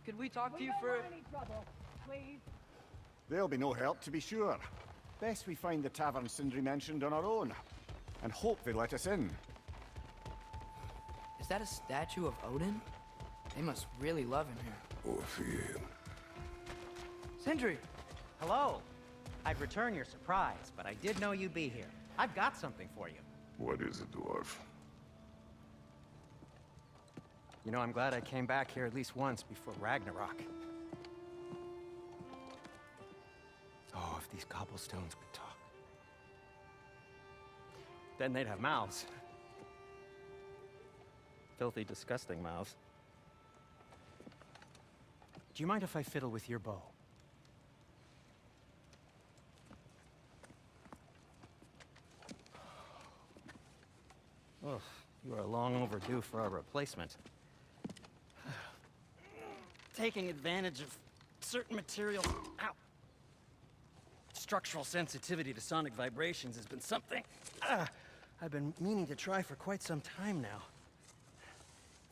could we talk to you We for... don't want any trouble, please. There'll be no help, to be sure. Best we find the tavern Sindri mentioned on our own, and hope they let us in. Is that a statue of Odin? They must really love him here. Or fear him. Sindri! Hello. I'd return your surprise, but I did know you'd be here. I've got something for you. What is it, dwarf? You know, I'm glad I came back here at least once before Ragnarok. Oh, if these cobblestones could talk. Then they'd have mouths. Filthy, disgusting mouths. Do you mind if I fiddle with your bow? Oh, you are long overdue for a replacement. Taking advantage of certain materials. Ow! Structural sensitivity to sonic vibrations has been something I've been meaning to try for quite some time now.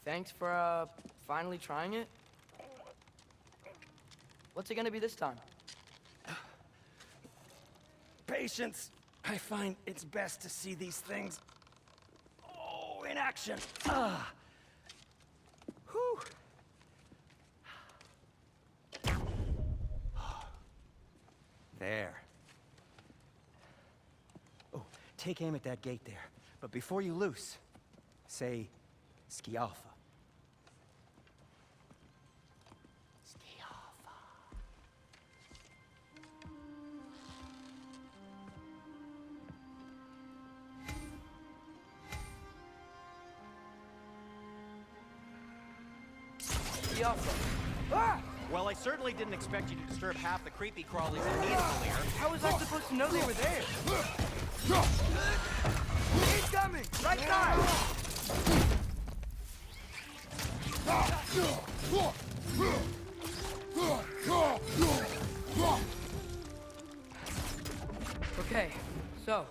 Thanks for, finally trying it. What's it gonna be this time? Patience. I find it's best to see these things, in action. Whew. There. Oh, take aim at that gate there. But before you loose, say, Skialfa. Skialfa. Skialfa. Well, I certainly didn't expect you to disturb half the creepy crawlies in Nidavellir. How was I supposed to know they were there? He's coming! Right side! Okay, so,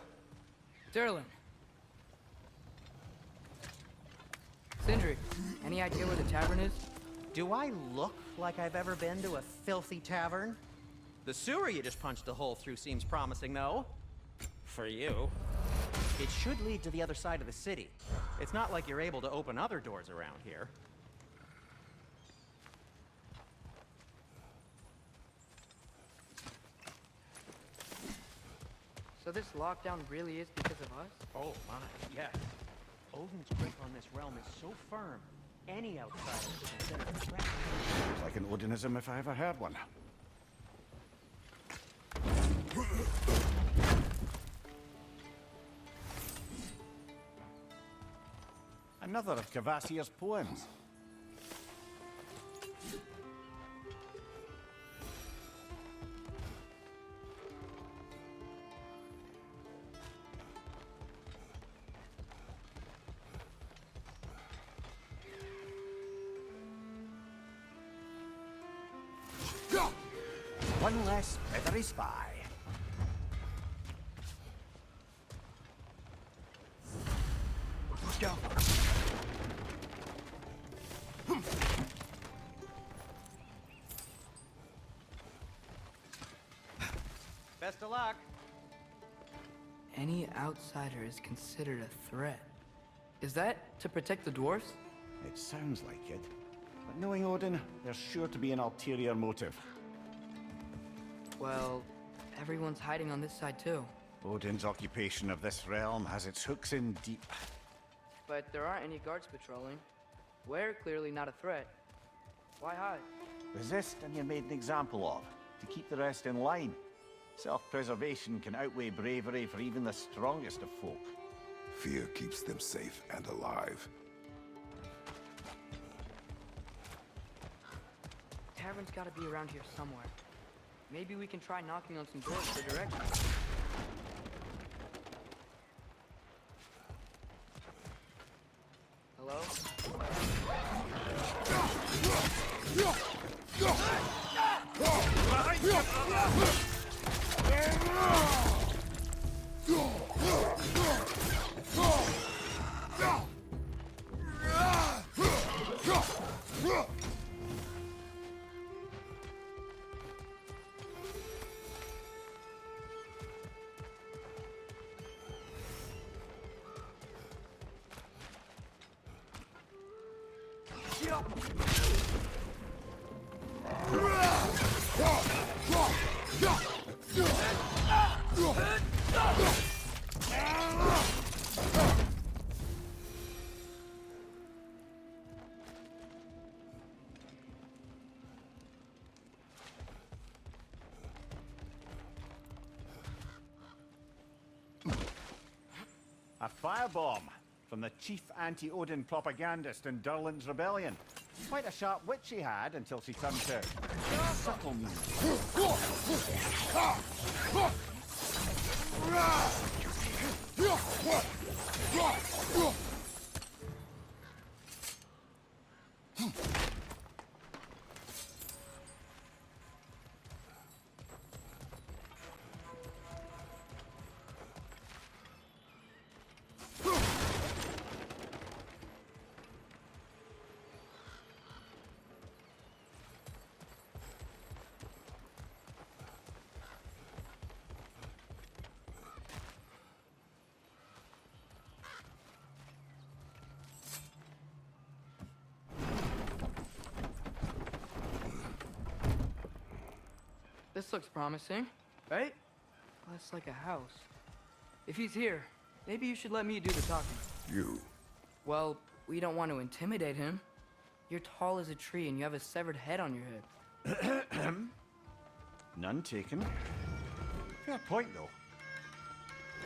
Durlin. Sindri, any idea where the tavern is? Do I look like I've ever been to a filthy tavern? The sewer you just punched a hole through seems promising, though. For you. It should lead to the other side of the city. It's not like you're able to open other doors around here. So this lockdown really is because of us? Oh my, yes. Odin's grip on this realm is so firm, any outsider is considered a threat. It's like an Odinism if I ever heard one. Another of Kvasir's poems. One less feathery spy. Go. Best of luck. Any outsider is considered a threat. Is that to protect the dwarfs? It sounds like it. But knowing Odin, there's sure to be an ulterior motive. Well, everyone's hiding on this side too. Odin's occupation of this realm has its hooks in deep. But there aren't any guards patrolling. We're clearly not a threat. Why hide? Resist and you're made an example of, to keep the rest in line. Self-preservation can outweigh bravery for even the strongest of folk. Fear keeps them safe and alive. Tavern's gotta be around here somewhere. Maybe we can try knocking on some doors for directions. Hello? A firebomb from the chief anti-Odin propagandist in Durlin's rebellion. Quite a sharp wit she had until she turned to subtle means. This looks promising, right? Less like a house. If he's here, maybe you should let me do the talking. You. Well, we don't want to intimidate him. You're tall as a tree and you have a severed head on your head. None taken. Fair point, though.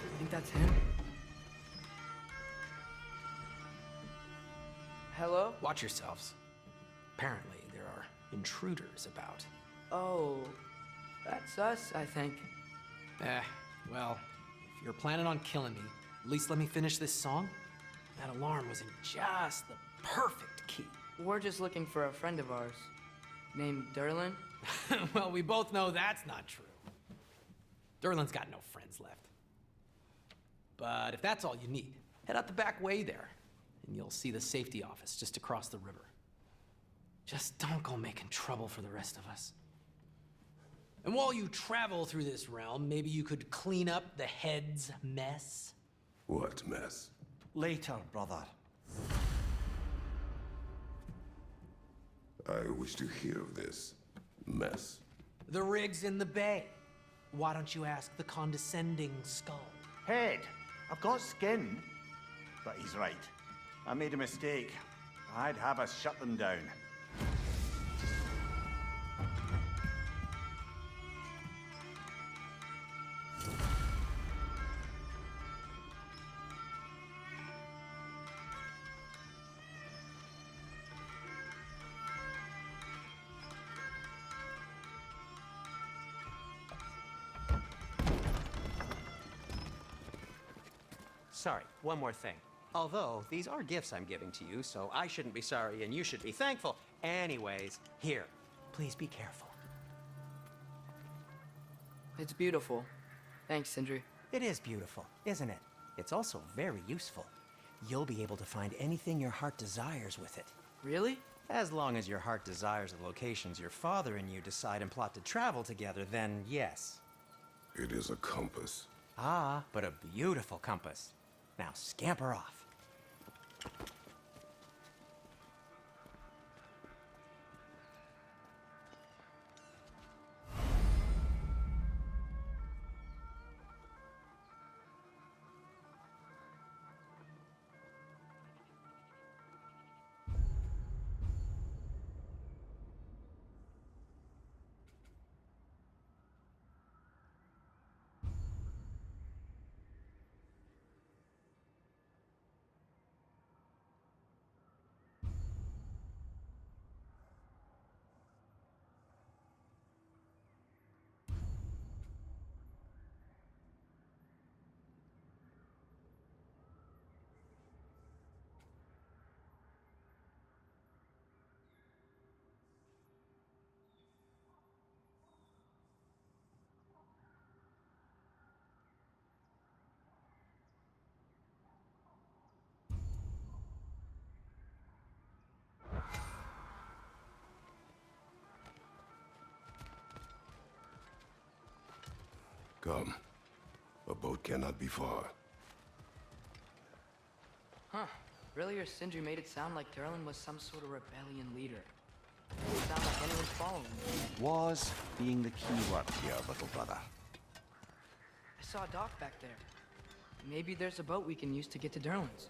You think that's him? Hello? Watch yourselves. Apparently, there are intruders about. Oh, that's us, I think. Well, if you're planning on killing me, at least let me finish this song. That alarm was in just the perfect key. We're just looking for a friend of ours, named Durlin. Well, we both know that's not true. Durlin's got no friends left. But if that's all you need, head out the back way there, and you'll see the safety office just across the river. Just don't go making trouble for the rest of us. And while you travel through this realm, maybe you could clean up the head's mess? What mess? Later, brother. I wish to hear of this mess. The rig's in the bay. Why don't you ask the condescending skull? Head. I've got skin. But he's right. I made a mistake. I'd have us shut them down. Sorry, one more thing. Although, these are gifts I'm giving to you, so I shouldn't be sorry and you should be thankful. Anyways, here, please be careful. It's beautiful. Thanks, Sindri. It is beautiful, isn't it? It's also very useful. You'll be able to find anything your heart desires with it. Really? As long as your heart desires the locations your father and you decide and plot to travel together, then yes. It is a compass. Ah, but a beautiful compass. Now scamper off. Come. A boat cannot be far. Huh. Earlier, Sindri made it sound like Durlin was some sort of rebellion leader. It didn't sound like anyone's following him. Was being the key word here, little brother. I saw a dock back there. Maybe there's a boat we can use to get to Durlin's.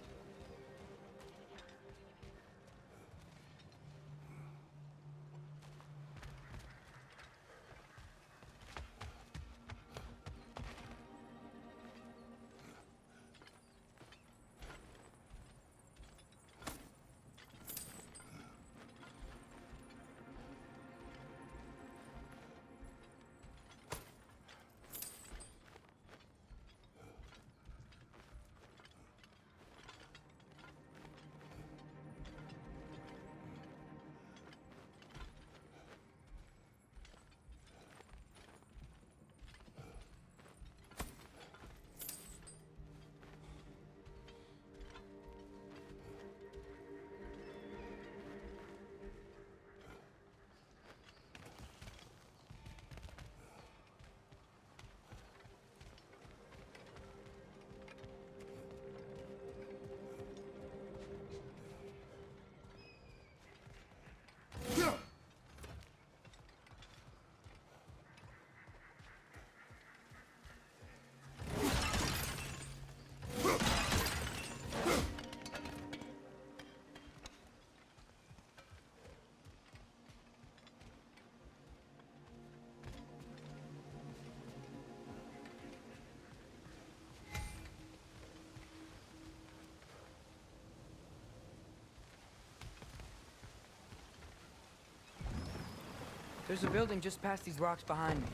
There's a building just past these rocks behind me.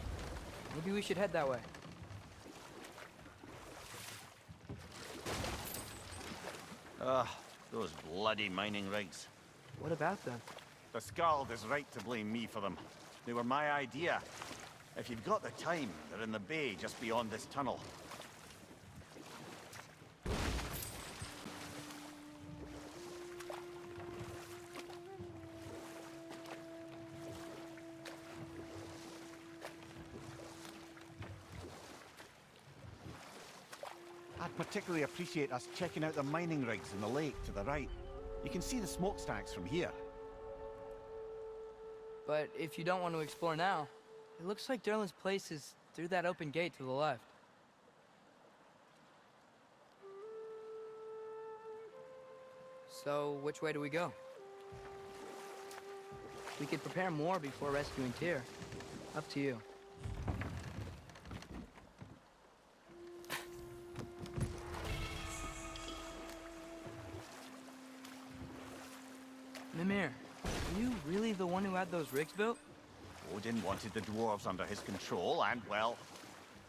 Maybe we should head that way. Ugh, those bloody mining rigs. What about them? The Skald is right to blame me for them. They were my idea. If you've got the time, they're in the bay just beyond this tunnel. I'd particularly appreciate us checking out the mining rigs in the lake to the right. You can see the smokestacks from here. But if you don't want to explore now, it looks like Durlin's place is through that open gate to the left. So, which way do we go? We could prepare more before rescuing Tyr. Up to you. Mimir, are you really the one who had those rigs built? Odin wanted the dwarves under his control, and, well,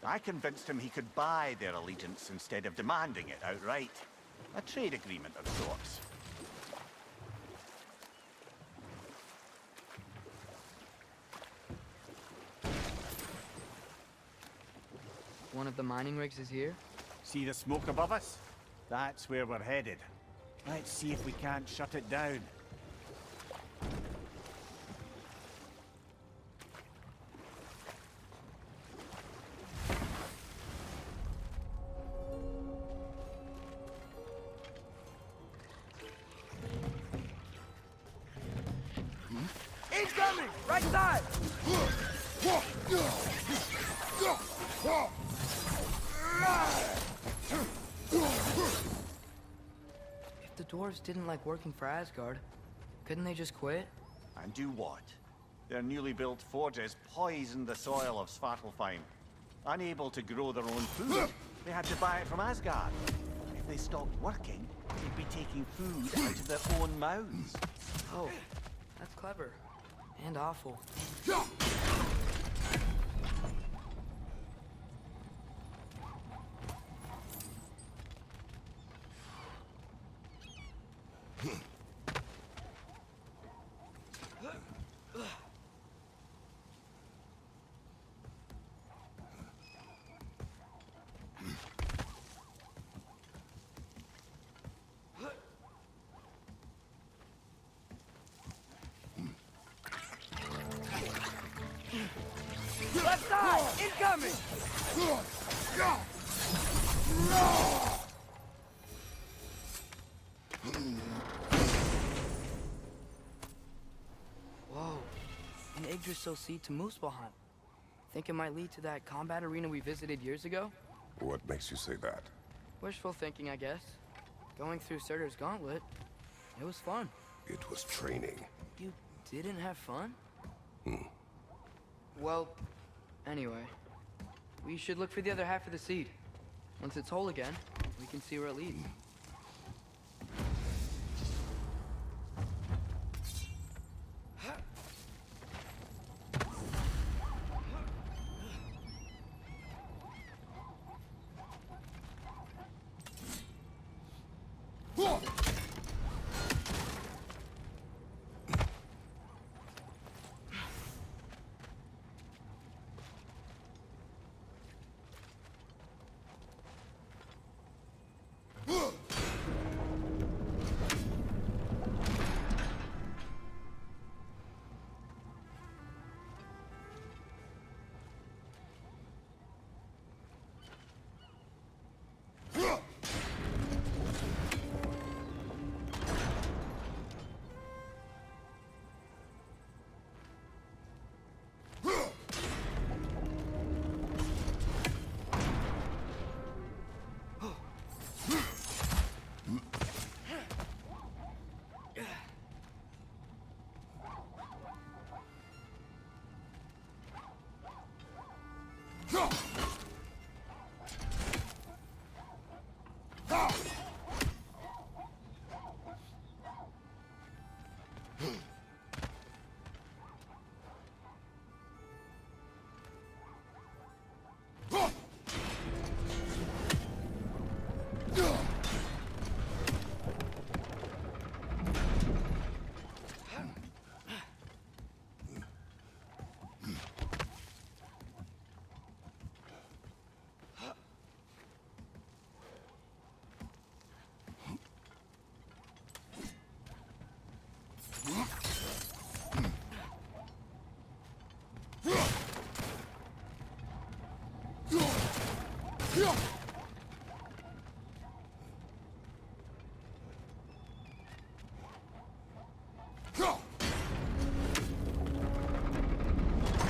I convinced him he could buy their allegiance instead of demanding it outright. A trade agreement of sorts. One of the mining rigs is here? See the smoke above us? That's where we're headed. Let's see if we can't shut it down. Incoming! Right side! If the dwarves didn't like working for Asgard, couldn't they just quit? And do what? Their newly built forges poisoned the soil of Svartalfheim. Unable to grow their own food, they had to buy it from Asgard. If they stopped working, they'd be taking food out of their own mouths. Oh, that's clever. And awful. Left side! Incoming! Yggdrasil seed to Muspelheim. Think it might lead to that combat arena we visited years ago? What makes you say that? Wishful thinking, I guess. Going through Surtur's gauntlet, it was fun. It was training. You didn't have fun? Well, anyway, we should look for the other half of the seed. Once it's whole again, we can see where it leads.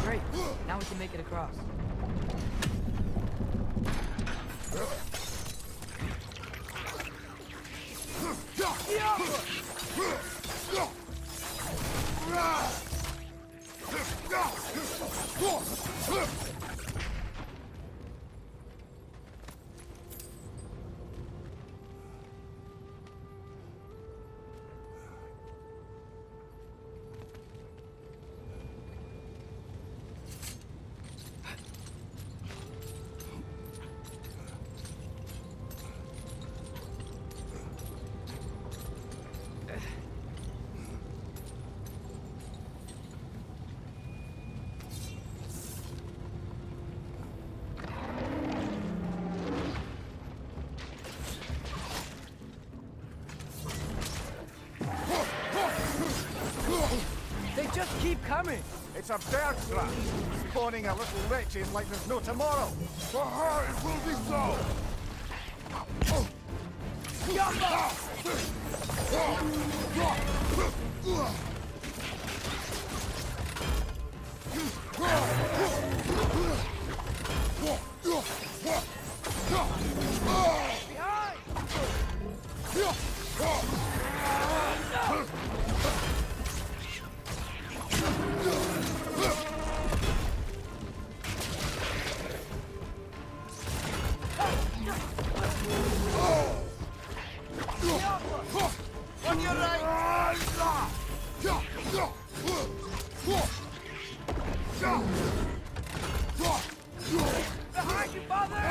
Great, now we can make it across. They just keep coming! It's a bird trap, spawning a little wretched like there's no tomorrow. For her, it will be so! On your right! Behind you, father!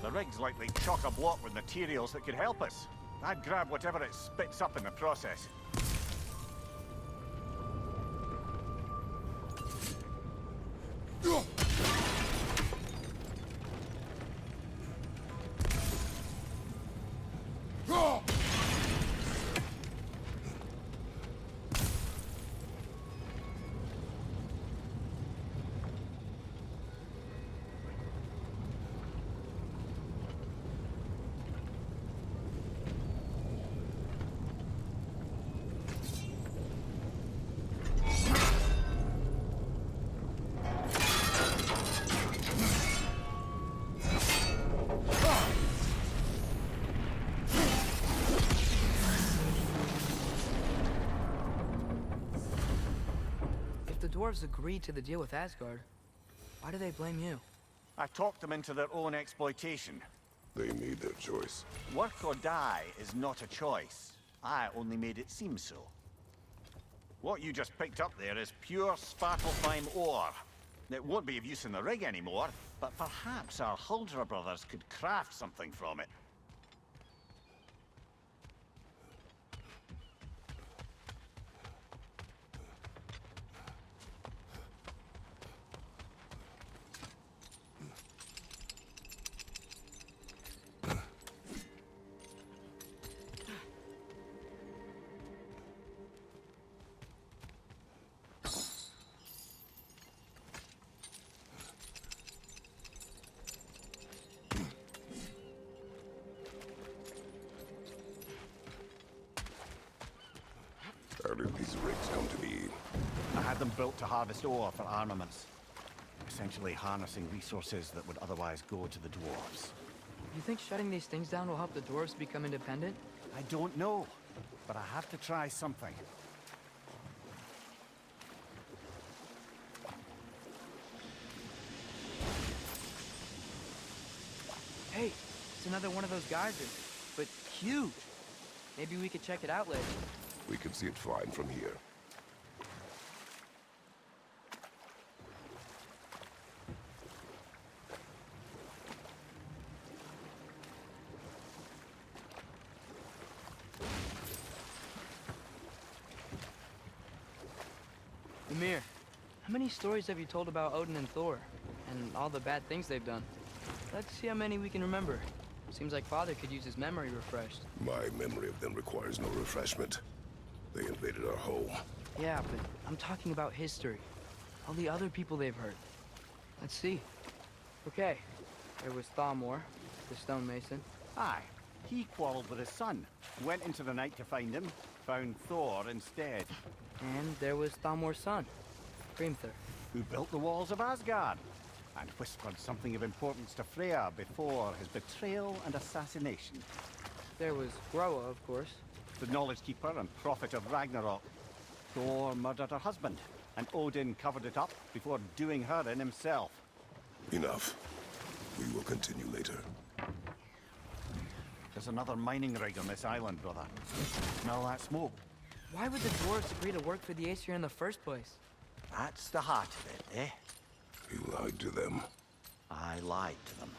The rig's likely chock-a-block with materials that could help us. I'd grab whatever it spits up in the process. dwarves agreed to the deal with Asgard, why do they blame you? I talked them into their own exploitation. They made their choice. Work or die is not a choice. I only made it seem so. What you just picked up there is pure Svartalfheim ore. It won't be of use in the rig anymore, but perhaps our Huldra brothers could craft something from it. How did these rigs come to be? I had them built to harvest ore for armaments. Essentially harnessing resources that would otherwise go to the dwarves. You think shutting these things down will help the dwarves become independent? I don't know, but I have to try something. Hey, it's another one of those geysers, but huge. Maybe we could check it out later. We can see it fine from here. Ymir, how many stories have you told about Odin and Thor, and all the bad things they've done? Let's see how many we can remember. Seems like Father could use his memory refreshed. My memory of them requires no refreshment. They invaded our home. Yeah, but I'm talking about history. All the other people they've hurt. Let's see. Okay, there was Thamor, the stonemason. Aye, he quarreled with his son. Went into the night to find him, found Thor instead. And there was Thamor's son, Grimthur. Who built the walls of Asgard, and whispered something of importance to Freya before his betrayal and assassination. There was Groa, of course. The knowledge keeper and prophet of Ragnarok. Thor murdered her husband, and Odin covered it up before doing her in himself. Enough. We will continue later. There's another mining rig on this island, brother. Smell that smoke? Why would the dwarves agree to work for the Aesir in the first place? That's the heart of it, eh? You lied to them. I lied to them.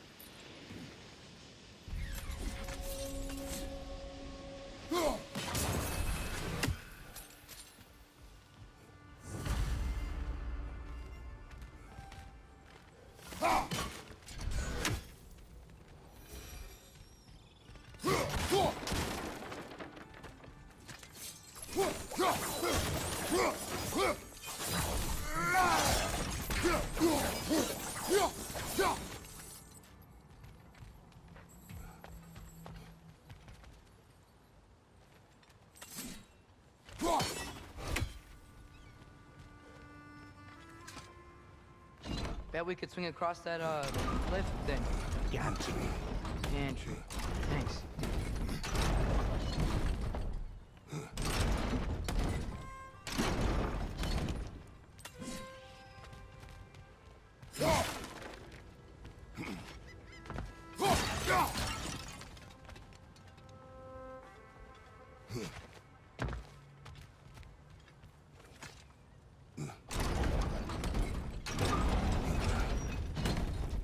Bet we could swing across that, cliff thing. Gantry. Gantry. Thanks.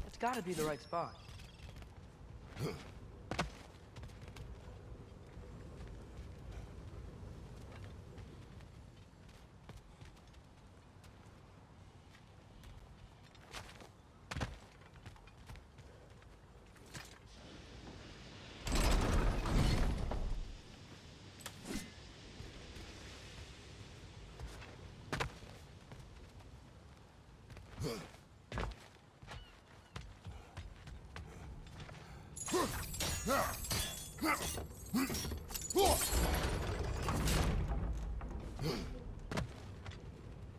It's gotta be the right spot.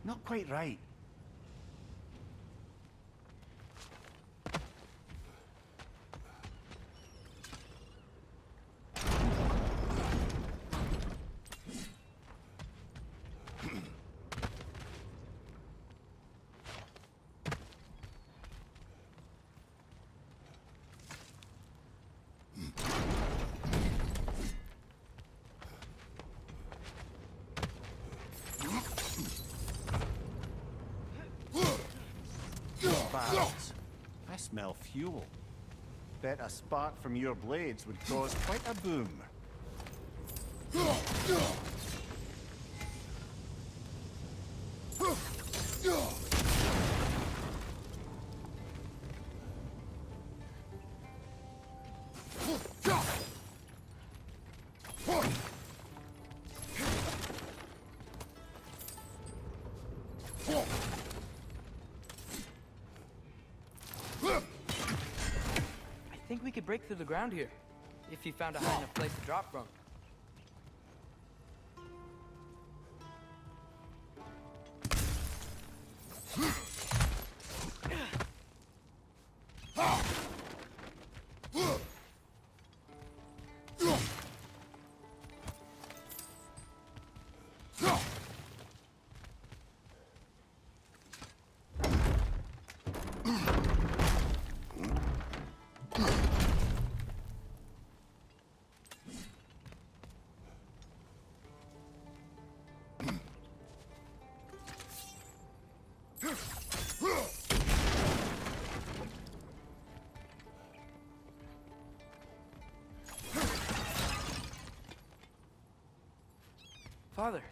Not quite right. barrels. I smell fuel. Bet a spark from your blades would cause quite a boom. I think we could break through the ground here, if you found a high enough place to drop from. Father,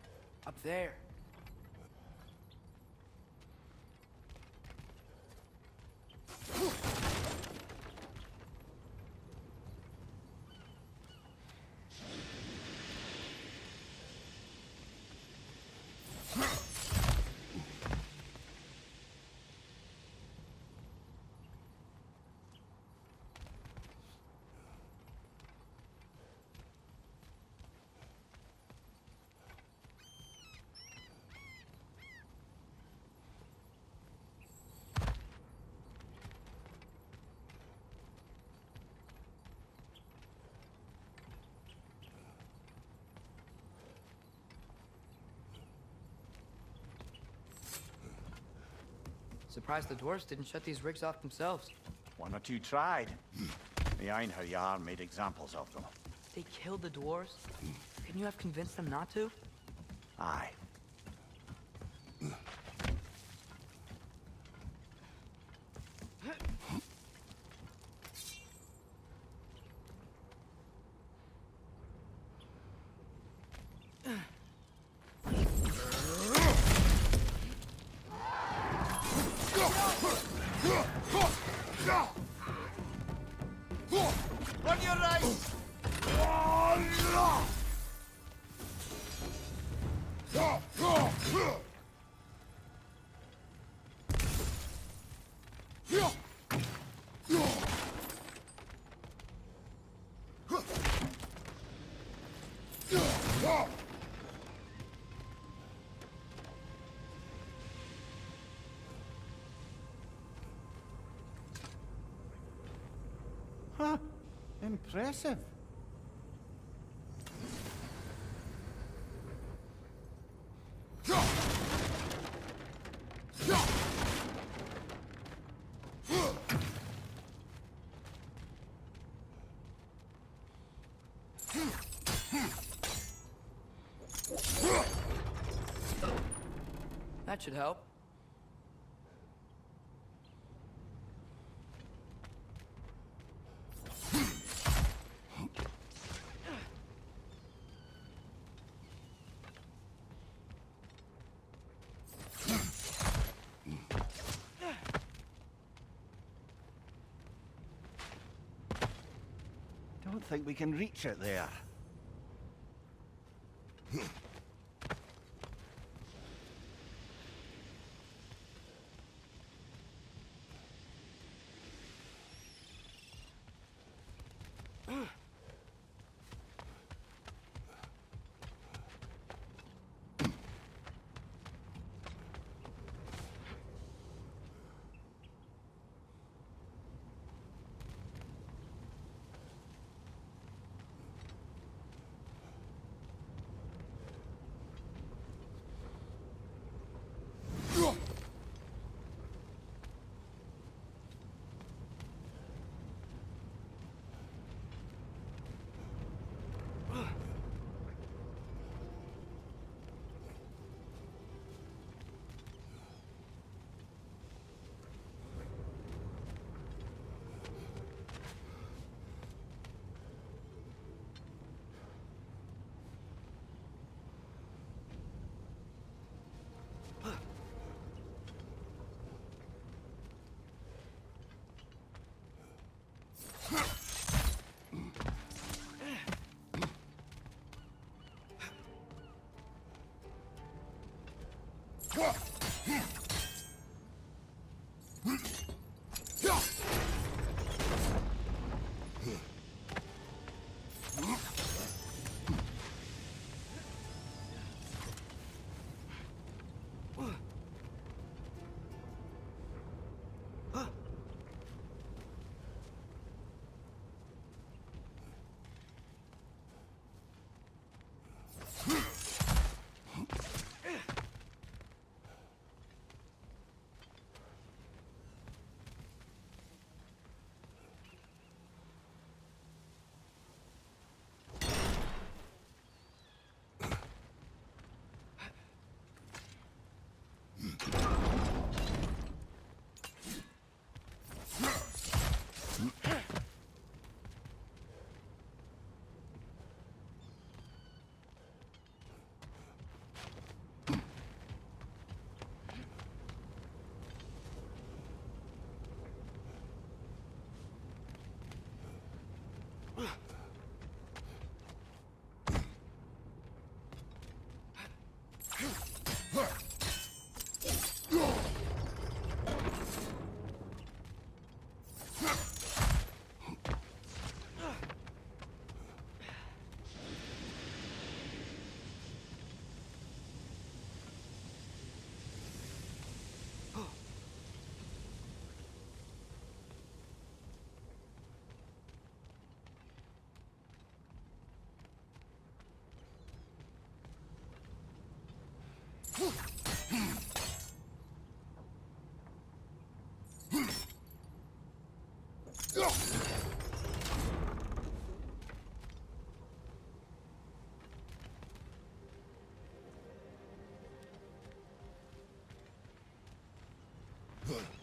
up there. Surprised the dwarves didn't shut these rigs off themselves. One or two tried. The Einherjar made examples of them. They killed the dwarves? Couldn't you have convinced them not to? Aye. On your right! Huh. Impressive. That should help. Don't think we can reach it there. Huh.